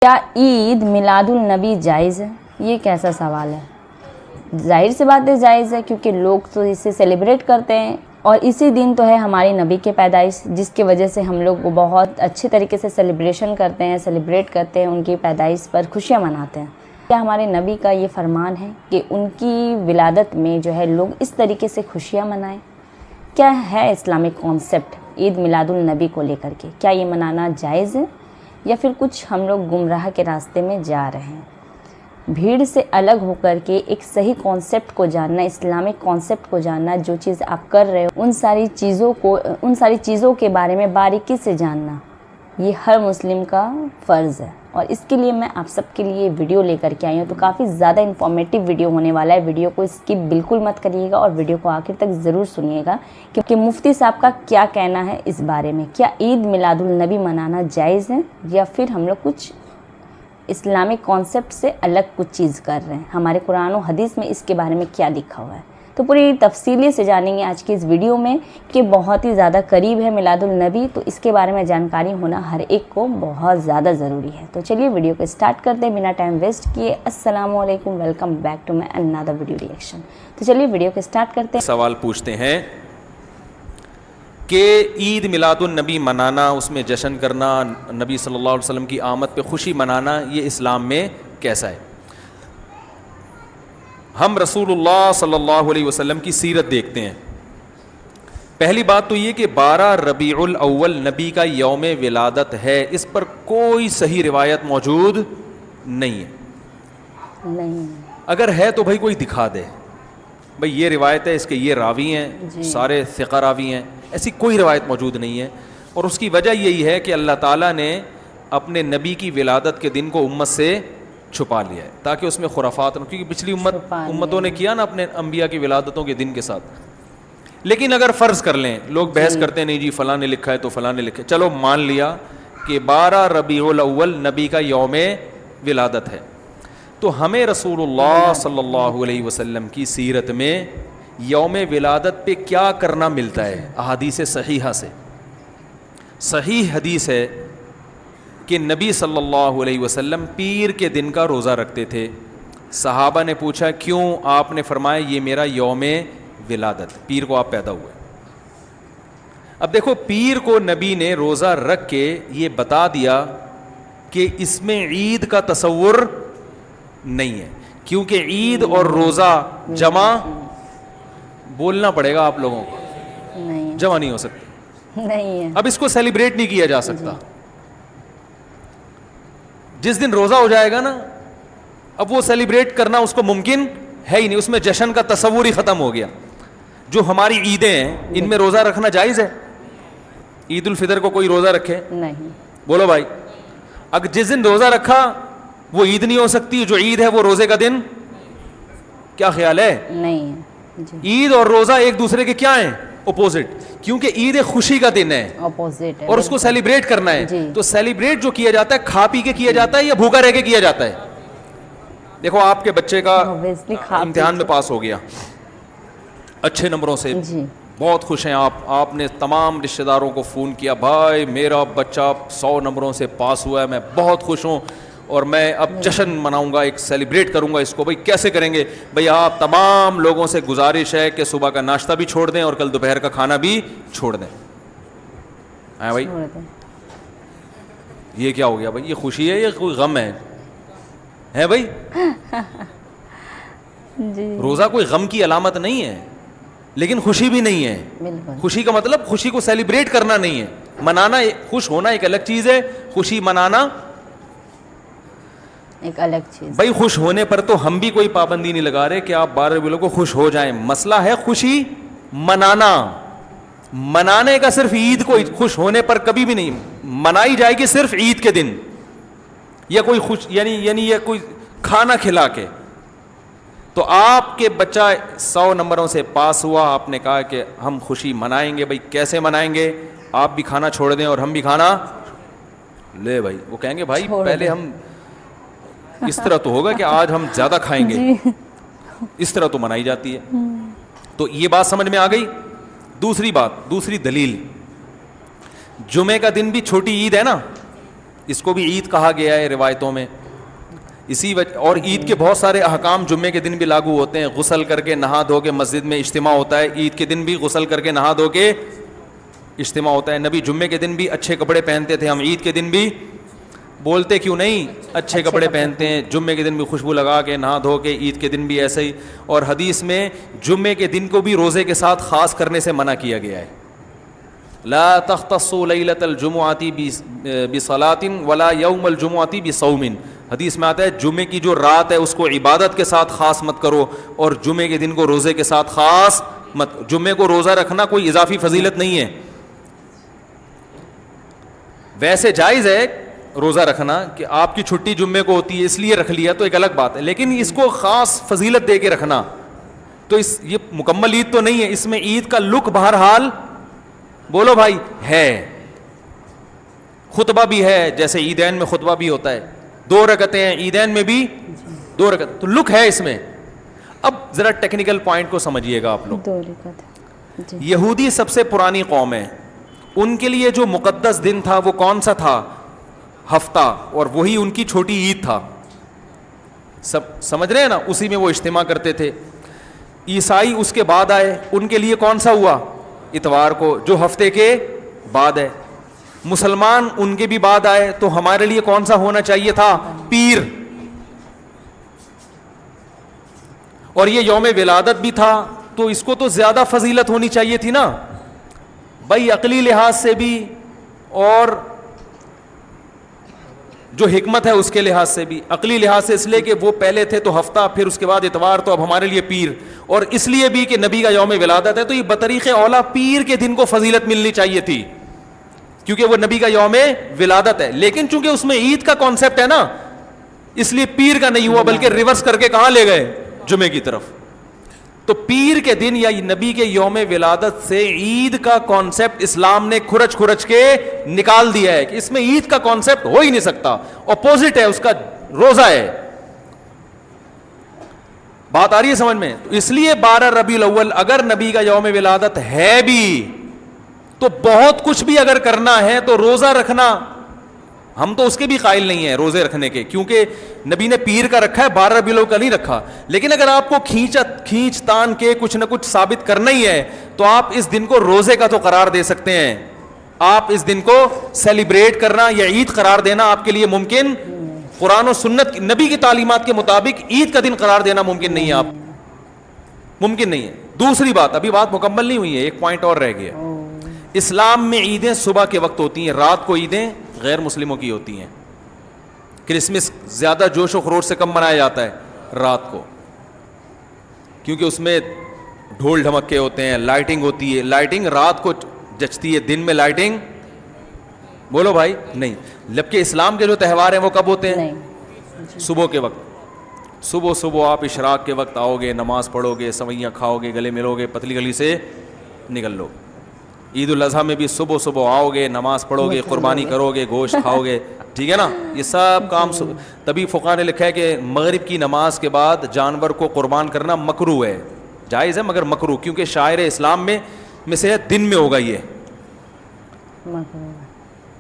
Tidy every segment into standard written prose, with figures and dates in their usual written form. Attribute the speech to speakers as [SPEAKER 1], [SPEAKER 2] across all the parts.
[SPEAKER 1] کیا عید میلاد النبی جائز ہے؟ یہ کیسا سوال ہے؟ ظاہر سی بات ہے جائز ہے، کیونکہ لوگ تو اسے سیلیبریٹ کرتے ہیں، اور اسی دن تو ہے ہماری نبی کے پیدائش، جس کی وجہ سے ہم لوگ بہت اچھے طریقے سے سیلیبریشن کرتے ہیں، سیلیبریٹ کرتے ہیں، ان کی پیدائش پر خوشیاں مناتے ہیں۔ کیا ہمارے نبی کا یہ فرمان ہے کہ ان کی ولادت میں جو ہے لوگ اس طریقے سے خوشیاں منائیں؟ کیا ہے اسلامک کانسیپٹ عید میلاد النبی کو لے کر کے؟ کیا یہ منانا جائز ہے یا پھر کچھ ہم لوگ گمراہ کے راستے میں جا رہے ہیں؟ بھیڑ سے الگ ہو کر کے ایک صحیح کانسیپٹ کو جاننا، اسلامک کانسیپٹ کو جاننا، جو چیز آپ کر رہے ہو ان ساری چیزوں کے بارے میں باریکی سے جاننا، یہ ہر مسلم کا فرض ہے۔ اور اس کے لیے میں آپ سب کے لیے ویڈیو لے کر کے آئی ہوں، تو کافی زیادہ انفارمیٹیو ویڈیو ہونے والا ہے۔ ویڈیو کو اسکپ بالکل مت کریے گا اور ویڈیو کو آخر تک ضرور سنیے گا، کیونکہ مفتی صاحب کا کیا کہنا ہے اس بارے میں۔ کیا عید میلاد النبی منانا جائز ہے یا پھر ہم لوگ کچھ اسلامک کانسیپٹ سے الگ کچھ چیز کر رہے ہیں؟ ہمارے قرآن و حدیث میں اس کے بارے میں کیا لکھا ہوا ہے؟ تو پوری تفصیلی سے جانیں گے آج کی اس ویڈیو میں، کہ بہت ہی زیادہ قریب ہے میلاد النبی، تو اس کے بارے میں جانکاری ہونا ہر ایک کو بہت زیادہ ضروری ہے۔ تو چلیے ویڈیو کو اسٹارٹ کرتے ہیں بنا ٹائم ویسٹ کیے۔ السلام علیکم، welcome back to my another video reaction. تو چلیے ویڈیو کو اسٹارٹ کرتے ہیں۔
[SPEAKER 2] سوال پوچھتے ہیں کہ عید میلاد النبی منانا، اس میں جشن کرنا، نبی صلی اللہ علیہ وسلم کی آمد پہ خوشی منانا، یہ اسلام میں کیسا ہے؟ ہم رسول اللہ صلی اللہ علیہ وسلم کی سیرت دیکھتے ہیں۔ پہلی بات تو یہ کہ 12 ربیع الاول نبی کا یوم ولادت ہے، اس پر کوئی صحیح روایت موجود نہیں ہے۔ اگر ہے تو بھائی کوئی دکھا دے، بھائی یہ روایت ہے، اس کے یہ راوی ہیں، سارے ثقہ راوی ہیں، ایسی کوئی روایت موجود نہیں ہے۔ اور اس کی وجہ یہی ہے کہ اللہ تعالیٰ نے اپنے نبی کی ولادت کے دن کو امت سے چھپا لیا ہے، تاکہ اس میں خرافات نہ، کیونکہ پچھلی امتوں نے کیا نا اپنے انبیاء کی ولادتوں کے دن کے ساتھ۔ لیکن اگر فرض کر لیں، لوگ بحث کرتے ہیں نہیں جی فلاں نے لکھا ہے تو فلاں نے لکھا ہے، چلو مان لیا کہ 12 ربیع الاول نبی کا یوم ولادت ہے، تو ہمیں رسول اللہ صلی اللہ علیہ وسلم کی سیرت میں یوم ولادت پہ کیا کرنا ملتا ہے؟ احادیث صحیحہ سے صحیح حدیث ہے کہ نبی صلی اللہ علیہ وسلم پیر کے دن کا روزہ رکھتے تھے۔ صحابہ نے پوچھا کیوں؟ آپ نے فرمایا یہ میرا یوم ولادت، پیر کو آپ پیدا ہوئے۔ اب دیکھو، پیر کو نبی نے روزہ رکھ کے یہ بتا دیا کہ اس میں عید کا تصور نہیں ہے، کیونکہ عید اور روزہ جمع بولنا پڑے گا آپ لوگوں کو، جمع نہیں ہو سکتی، نہیں ہے۔ اب اس کو سیلیبریٹ نہیں کیا جا سکتا۔ جس دن روزہ ہو جائے گا نا، اب وہ سیلیبریٹ کرنا اس کو ممکن ہے ہی نہیں، اس میں جشن کا تصور ہی ختم ہو گیا۔ جو ہماری عیدیں ہیں ان میں روزہ رکھنا جائز ہے؟ عید الفطر کو کوئی روزہ رکھے؟ نہیں۔ بولو بھائی، اگر جس دن روزہ رکھا وہ عید نہیں ہو سکتی، جو عید ہے وہ روزے کا دن؟ کیا خیال ہے؟ نہیں۔ عید اور روزہ ایک دوسرے کے کیا ہیں؟ اپوزٹ، کیونکہ عید ایک خوشی کا دن ہے اور اس کو سیلیبریٹ کرنا ہے۔ تو سیلیبریٹ جو کیا جاتا ہے کھا پی کے کیا جاتا ہے یا بھوکا رہ کے کیا جاتا ہے؟ دیکھو آپ کے بچے کا امتحان میں پاس ہو گیا اچھے نمبروں سے، بہت خوش ہیں آپ نے تمام رشتہ داروں کو فون کیا، بھائی میرا بچہ 100 نمبروں سے پاس ہوا ہے، میں بہت خوش ہوں اور میں اب جشن مناؤں گا، ایک سیلیبریٹ کروں گا اس کو۔ بھائی کیسے کریں گے؟ بھائی آپ تمام لوگوں سے گزارش ہے کہ صبح کا ناشتہ بھی چھوڑ دیں اور کل دوپہر کا کھانا بھی چھوڑ دیں۔ ہاں بھائی، یہ کیا ہو گیا بھائی؟ یہ خوشی ہے یا کوئی غم ہے بھائی؟ روزہ کوئی غم کی علامت نہیں ہے، لیکن خوشی بھی نہیں ہے۔ خوشی کا مطلب خوشی کو سیلیبریٹ کرنا نہیں ہے، منانا، خوش ہونا ایک الگ چیز ہے، خوشی منانا ایک الگ چیز۔ بھائی خوش ہونے پر تو ہم بھی کوئی پابندی نہیں لگا رہے کہ آپ 12 ربیع کو خوش ہو جائیں، مسئلہ ہے خوشی منانا۔ منانے کا صرف عید کو خوش ہونے پر کبھی بھی نہیں، منائی جائے گی صرف عید کے دن، یا کوئی خوش یعنی یہ کوئی کھانا کھلا کے۔ تو آپ کے بچہ 100 نمبروں سے پاس ہوا، آپ نے کہا کہ ہم خوشی منائیں گے۔ بھائی کیسے منائیں گے؟ آپ بھی کھانا چھوڑ دیں اور ہم بھی کھانا لے۔ بھائی وہ کہیں گے بھائی پہلے ہم اس طرح تو ہوگا کہ آج ہم زیادہ کھائیں گے، اس طرح تو منائی جاتی ہے۔ تو یہ بات سمجھ میں آ گئی۔ دوسری بات، دوسری دلیل، جمعے کا دن بھی چھوٹی عید ہے نا، اس کو بھی عید کہا گیا ہے روایتوں میں اسی وجہ. اور عید کے بہت سارے احکام جمعے کے دن بھی لاگو ہوتے ہیں. غسل کر کے نہا دھو کے مسجد میں اجتماع ہوتا ہے, عید کے دن بھی غسل کر کے نہا دھو کے اجتماع ہوتا ہے. نبی جمعے کے دن بھی اچھے کپڑے پہنتے تھے, ہم عید کے دن بھی بولتے کیوں نہیں اچھے کپڑے پہنتے ہیں, جمعے کے دن بھی خوشبو لگا کے نہا دھو کے, عید کے دن بھی ایسے ہی. اور حدیث میں جمعے کے دن کو بھی روزے کے ساتھ خاص کرنے سے منع کیا گیا ہے. لا تختصوا لیلۃ الجمعۃ بصلاۃ ولا یوم الجمعۃ بصوم. حدیث میں آتا ہے جمعے کی جو رات ہے اس کو عبادت کے ساتھ خاص مت کرو, اور جمعے کے دن کو روزے کے ساتھ خاص مت. جمعے کو روزہ رکھنا کوئی اضافی فضیلت نہیں ہے, ویسے جائز ہے روزہ رکھنا کہ آپ کی چھٹی جمعے کو ہوتی ہے اس لیے رکھ لیا تو ایک الگ بات ہے, لیکن اس کو خاص فضیلت دے کے رکھنا تو یہ مکمل عید تو نہیں ہے. اس میں عید کا لک بہرحال بولو بھائی ہے, خطبہ بھی ہے, جیسے عیدین میں خطبہ بھی ہوتا ہے, 2 رکعتیں ہیں عیدین میں بھی 2 رکعت, تو لک ہے اس میں. اب ذرا ٹیکنیکل پوائنٹ کو سمجھیے گا آپ لوگ.
[SPEAKER 1] 2 رکعت.
[SPEAKER 2] یہودی سب سے پرانی قوم ہے, ان کے لیے جو مقدس دن تھا وہ کون سا تھا؟ ہفتہ, اور وہی ان کی چھوٹی عید تھا. سب سمجھ رہے ہیں نا, اسی میں وہ اجتماع کرتے تھے. عیسائی اس کے بعد آئے, ان کے لیے کون سا ہوا؟ اتوار کو, جو ہفتے کے بعد ہے. مسلمان ان کے بھی بعد آئے, تو ہمارے لیے کون سا ہونا چاہیے تھا؟ پیر. اور یہ یوم ولادت بھی تھا, تو اس کو تو زیادہ فضیلت ہونی چاہیے تھی نا بھائی, عقلی لحاظ سے بھی اور جو حکمت ہے اس کے لحاظ سے بھی. عقلی لحاظ سے اس لیے کہ وہ پہلے تھے تو ہفتہ, پھر اس کے بعد اتوار, تو اب ہمارے لیے پیر. اور اس لیے بھی کہ نبی کا یوم ولادت ہے, تو یہ بطریق اولا پیر کے دن کو فضیلت ملنی چاہیے تھی, کیونکہ وہ نبی کا یوم ولادت ہے. لیکن چونکہ اس میں عید کا کانسیپٹ ہے نا, اس لیے پیر کا نہیں ہوا, بلکہ ریورس کر کے کہاں لے گئے؟ جمعے کی طرف. تو پیر کے دن یا نبی کے یوم ولادت سے عید کا کانسیپٹ اسلام نے کھرچ کھرچ کے نکال دیا ہے کہ اس میں عید کا کانسیپٹ ہو ہی نہیں سکتا, اپوزٹ ہے اس کا, روزہ ہے. بات آ رہی ہے سمجھ میں؟ تو اس لیے 12 ربیع الاول اگر نبی کا یوم ولادت ہے بھی تو بہت کچھ بھی اگر کرنا ہے تو روزہ رکھنا, ہم تو اس کے بھی قائل نہیں ہیں روزے رکھنے کے, کیونکہ نبی نے پیر کا رکھا ہے, 12 ربیع الاول کا نہیں رکھا. لیکن اگر آپ کو کھینچ تان کے کچھ نہ کچھ ثابت کرنا ہی ہے تو آپ اس دن کو روزے کا تو قرار دے سکتے ہیں. آپ اس دن کو سیلیبریٹ کرنا یا عید قرار دینا آپ کے لیے ممکن, قرآن و سنت نبی کی تعلیمات کے مطابق عید کا دن قرار دینا ممکن نہیں ہے, آپ ممکن نہیں ہے. دوسری بات, ابھی بات مکمل نہیں ہوئی ہے, ایک پوائنٹ اور رہ گیا. اسلام میں عیدیں صبح کے وقت ہوتی ہیں, رات کو عیدیں غیر مسلموں کی ہوتی ہیں. کرسمس زیادہ جوش و خروش سے کم منایا جاتا ہے رات کو, کیونکہ اس میں ڈھول ڈھمکے ہوتے ہیں, لائٹنگ ہوتی ہے. لائٹنگ رات کو جچتی ہے, دن میں لائٹنگ بولو بھائی نہیں. جبکہ اسلام کے جو تہوار ہیں وہ کب ہوتے ہیں؟ صبح کے وقت. صبح آپ اشراق کے وقت آؤ گے, نماز پڑھو گے, سوئیاں کھاؤ گے, گلے ملو گے, پتلی گلی سے نکل لو. عید الاضحیٰ میں بھی صبح آؤ گے, نماز پڑھو گے, قربانی کرو گے, گوشت کھاؤ گے, ٹھیک ہے نا. یہ سب کام تبھی فقہا نے لکھا ہے کہ مغرب کی نماز کے بعد جانور کو قربان کرنا مکروہ ہے, جائز ہے مگر مکروہ, کیونکہ شاعر اسلام میں سے دن میں ہوگا. یہ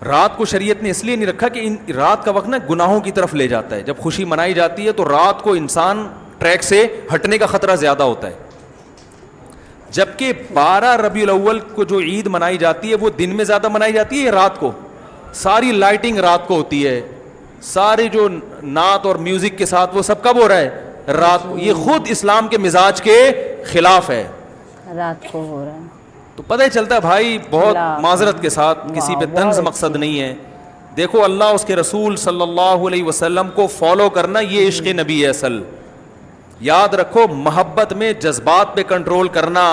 [SPEAKER 2] رات کو شریعت نے اس لیے نہیں رکھا کہ رات کا وقت نا گناہوں کی طرف لے جاتا ہے. جب خوشی منائی جاتی ہے تو رات کو انسان ٹریک سے ہٹنے کا خطرہ زیادہ ہوتا ہے. جبکہ 12 ربیع الاول کو جو عید منائی جاتی ہے وہ دن میں زیادہ منائی جاتی ہے رات کو. ساری لائٹنگ رات کو ہوتی ہے, سارے جو نعت اور میوزک کے ساتھ وہ سب کب ہو رہا ہے؟ رات کو. یہ خود اسلام کے مزاج کے خلاف ہے,
[SPEAKER 1] رات کو ہو رہا ہے.
[SPEAKER 2] تو پتہ ہی چلتا ہے بھائی, بہت معذرت کے ساتھ, کسی پہ طنز مقصد نہیں ہے. دیکھو اللہ اس کے رسول صلی اللہ علیہ وسلم کو فالو کرنا یہ عشق نبی ہے اصل. یاد رکھو, محبت میں جذبات پہ کنٹرول کرنا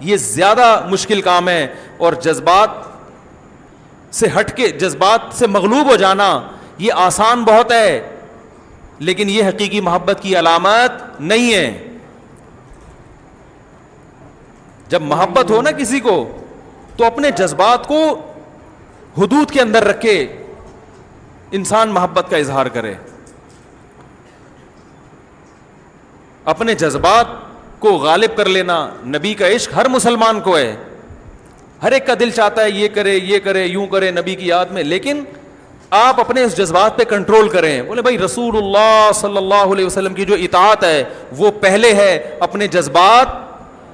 [SPEAKER 2] یہ زیادہ مشکل کام ہے, اور جذبات سے ہٹ کے, جذبات سے مغلوب ہو جانا یہ آسان بہت ہے, لیکن یہ حقیقی محبت کی علامت نہیں ہے. جب محبت ہو نا کسی کو تو اپنے جذبات کو حدود کے اندر رکھ کے انسان محبت کا اظہار کرے. اپنے جذبات کو غالب کر لینا. نبی کا عشق ہر مسلمان کو ہے, ہر ایک کا دل چاہتا ہے یہ کرے, یوں کرے, نبی کی یاد میں, لیکن آپ اپنے اس جذبات پہ کنٹرول کریں. بولے بھائی رسول اللہ صلی اللہ علیہ وسلم کی جو اطاعت ہے وہ پہلے ہے, اپنے جذبات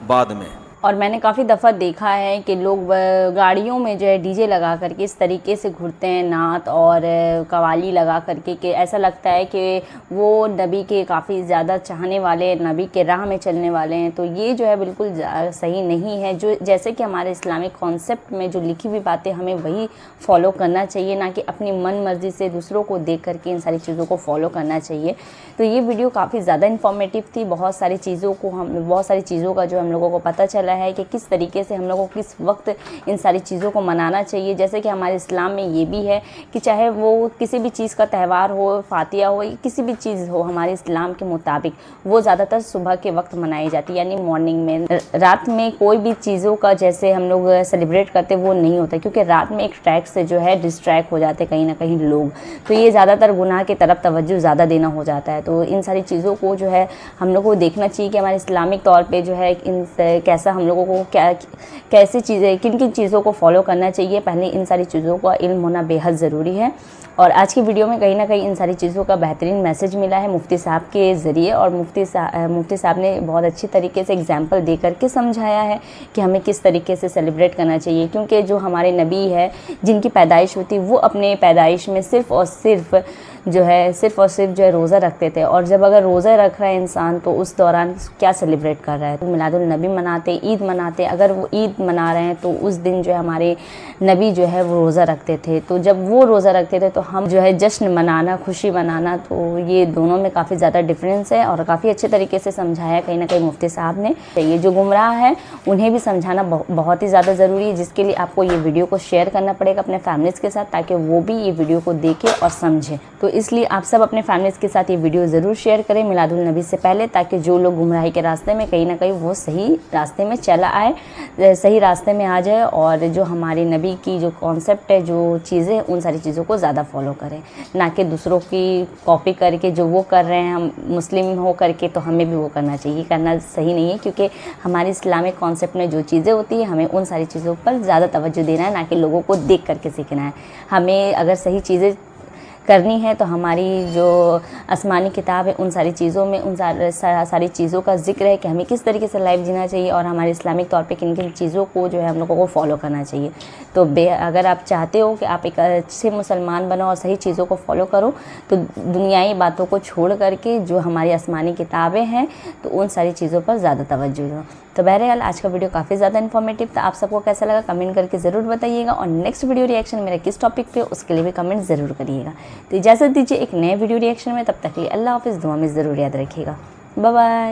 [SPEAKER 2] بعد میں.
[SPEAKER 1] اور میں نے کافی دفعہ دیکھا ہے کہ لوگ گاڑیوں میں جو ہے ڈی جے لگا کر کے اس طریقے سے گھرتے ہیں, نعت اور قوالی لگا کر کے, کہ ایسا لگتا ہے کہ وہ نبی کے کافی زیادہ چاہنے والے, نبی کے راہ میں چلنے والے ہیں. تو یہ جو ہے بالکل صحیح نہیں ہے. جو جیسے کہ ہمارے اسلامک کانسیپٹ میں جو لکھی ہوئی باتیں ہمیں وہی فالو کرنا چاہیے, نہ کہ اپنی من مرضی سے دوسروں کو دیکھ کر کے ان ساری چیزوں کو فالو کرنا چاہیے. تو یہ ویڈیو کافی زیادہ انفارمیٹیو تھی. بہت ساری چیزوں کا جو ہم لوگوں کو پتہ چلا ہے کہ کس طریقے سے ہم لوگوں کو کس وقت ان ساری چیزوں کو منانا چاہیے. جیسے کہ ہمارے اسلام میں یہ بھی ہے کہ چاہے وہ کسی بھی چیز کا تہوار ہو, فاتحہ ہو, کسی بھی چیز ہو, ہمارے اسلام کے مطابق وہ زیادہ تر صبح کے وقت منائی جاتی ہے, یعنی مارننگ میں. رات میں کوئی بھی چیزوں کا جیسے ہم لوگ سیلیبریٹ کرتے وہ نہیں ہوتا, کیونکہ رات میں ایک ٹریک سے جو ہے ڈسٹریکٹ ہو جاتے کہیں نہ کہیں لوگ. تو یہ زیادہ تر گناہ کی طرف توجہ زیادہ دینا ہو جاتا ہے. تو ان ساری چیزوں کو جو ہے ہم لوگوں کو دیکھنا چاہیے کہ ہمارے اسلامک طور پہ جو ہے کیسا ہم لوگوں کو کیسی چیزیں, کن کن چیزوں کو فالو کرنا چاہیے. پہلے ان ساری چیزوں کا علم ہونا بے حد ضروری ہے. اور آج کی ویڈیو میں کہیں نہ کہیں ان ساری چیزوں کا بہترین میسج ملا ہے مفتی صاحب کے ذریعے, اور مفتی صاحب نے بہت اچھی طریقے سے اگزامپل دے کر کے سمجھایا ہے کہ ہمیں کس طریقے سے سیلیبریٹ کرنا چاہیے. کیونکہ جو ہمارے نبی ہے جن کی پیدائش ہوتی وہ اپنے پیدائش میں صرف اور صرف جو ہے روزہ رکھتے تھے. اور جب اگر روزہ رکھ رہا ہے انسان تو اس دوران کیا سیلیبریٹ کر رہا ہے. تو میلاد النبی مناتے, عید مناتے. اگر وہ عید منا رہے ہیں تو اس دن جو ہے ہمارے نبی جو ہے وہ روزہ رکھتے تھے. تو جب وہ روزہ رکھتے تھے تو ہم جو ہے جشن منانا, خوشی منانا, تو یہ دونوں میں کافی زیادہ ڈفرینس ہے. اور کافی اچھے طریقے سے سمجھایا کہیں نہ کہیں مفتی صاحب نے. یہ جو گمراہ ہے انہیں بھی سمجھانا بہت ہی زیادہ ضروری ہے, جس کے لیے آپ کو یہ ویڈیو کو شیئر کرنا پڑے گا اپنے فیملیز کے ساتھ, تاکہ وہ بھی یہ ویڈیو کو دیکھے اور سمجھے. تو اس لیے آپ سب اپنے فیملیز کے ساتھ یہ ویڈیو ضرور شیئر کریں میلاد النبی سے پہلے, تاکہ جو لوگ گمراہی کے راستے میں کہیں نہ کہیں وہ صحیح راستے میں چلا آئے, صحیح راستے میں آ جائے, اور جو ہمارے نبی کی جو کانسیپٹ ہے, جو چیزیں, ان ساری چیزوں کو زیادہ فالو کریں, نہ کہ دوسروں کی کاپی کر کے جو وہ کر رہے ہیں ہم مسلم ہو کر کے تو ہمیں بھی وہ کرنا چاہیے. کرنا صحیح نہیں ہے, کیونکہ ہمارے اسلامک کانسیپٹ میں جو چیزیں ہوتی ہیں ہمیں ان ساری چیزوں پر زیادہ توجہ دینا ہے, نہ کہ لوگوں کو دیکھ کر کے سیکھنا ہے. ہمیں اگر صحیح چیزیں کرنی ہے تو ہماری جو آسمانی کتاب ہے ان ساری چیزوں میں ان ساری چیزوں کا ذکر ہے کہ ہمیں کس طریقے سے لائف جینا چاہیے, اور ہمارے اسلامک طور پہ کن کن چیزوں کو جو ہے ہم لوگوں کو فالو کرنا چاہیے. تو اگر آپ چاہتے ہو کہ آپ ایک اچھے مسلمان بنو اور صحیح چیزوں کو فالو کرو, تو دنیائی باتوں کو چھوڑ کر کے جو ہماری آسمانی کتابیں ہیں تو ان ساری چیزوں پر زیادہ توجہ دو. تو بہرحال آج کا ویڈیو کافی زیادہ انفارمیٹیو تھا. آپ سب کو کیسا لگا کمنٹ کر کے ضرور بتائیے گا, اور نیکسٹ ویڈیو ریئیکشن میرا کس ٹاپک پہ اس کے لیے بھی کمنٹ ضرور کریے گا. تو اجازت دیجیے ایک نئے ویڈیو ریئیکشن میں, تب تک کے لیے اللہ حافظ. دعا میں ضرور یاد رکھیے گا. Bye bye.